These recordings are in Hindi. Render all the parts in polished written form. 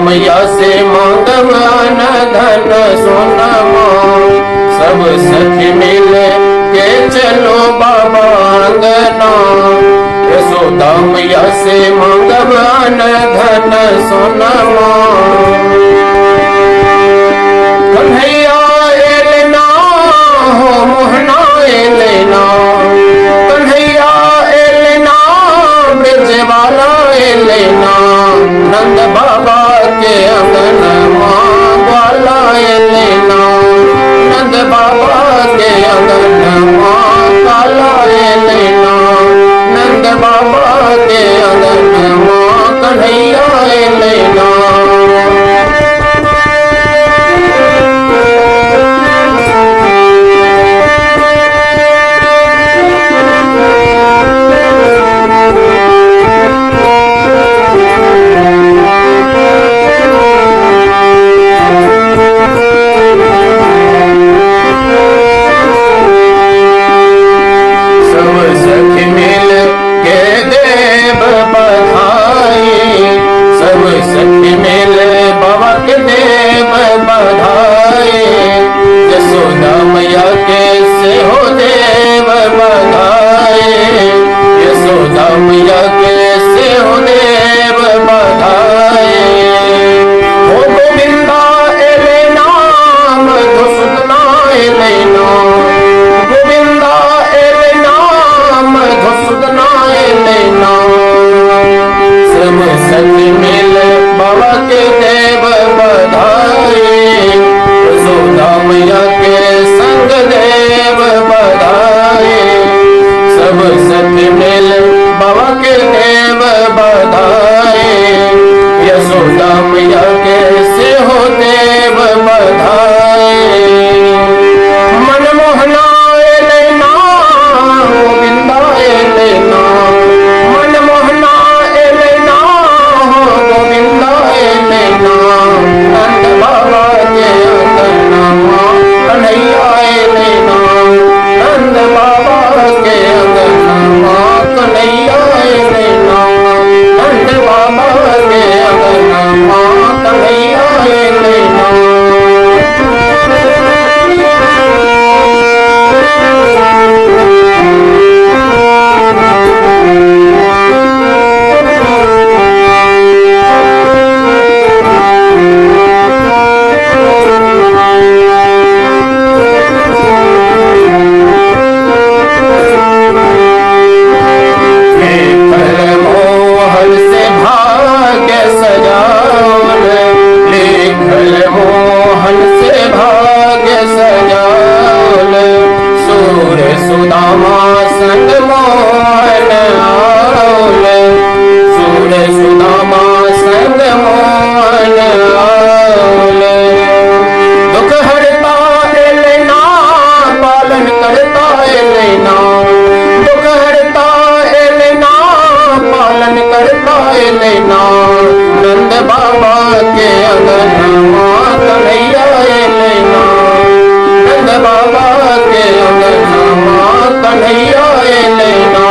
मैया से मांगब अन्न धन सोनमा। सब सखी मिल के चलो बाबा अंगना, यशोदा मैया से मांगब अन्न धन सोनमा। कन्हैया एलना हो मोहना एलना, कन्हैया एलना ब्रज वाला एलना। नंद बाबा के अंगनमा वाला एलना, नंद बाबा के अंगनमा काला एलना। नंद बाबा के अंगनमा कन्हैया एलना। यशोदा मैया के से हो देव बधाए, यशोदा मैया के से हो देव बधाए। हो गोविंदा एलेना मधुसूदना एलेना, गोविंदा एलेना मधुसूदना एलेना। सब सखी मिल बाबा के देव बधाए, यशोदा मैया के संग देव बधाए। सब सखी मिल बाबा के देव बधाए, यशोदा मैया के से हो देव बधाए। मनमोहना एलेना गोविंदा एलेना, मनमोहना एलेना गोविंदा एलेना। नंद बाबा के अंगनमा कन्हैया एलेना, नंद बाबा के अंगनमा कन्हैया एलेना। नंद बाबा के अंगनमा कन्हैया एलेना। सुदामा संग मोहन आउल, सूर सुदामा संग मोहन आउल। दुख हरता एलेना पालन करता एलेना, दुख हरता एलेना पालन करता एलेना। नंद बाबा के अंगनमा कन्हैया एलेना, नंद बाबा के अंगनमा कन्हैया एलेना।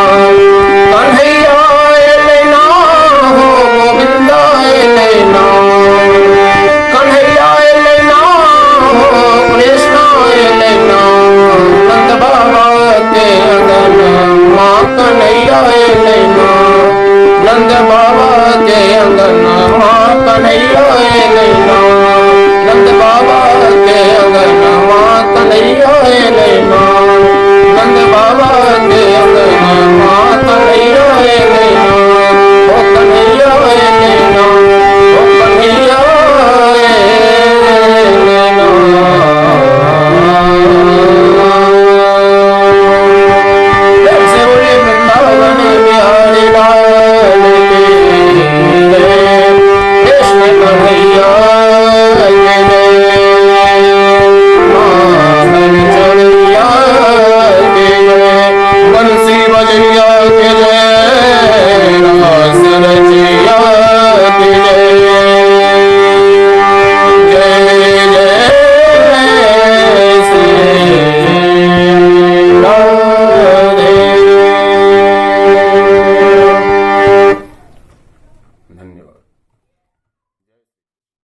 धन्यवाद।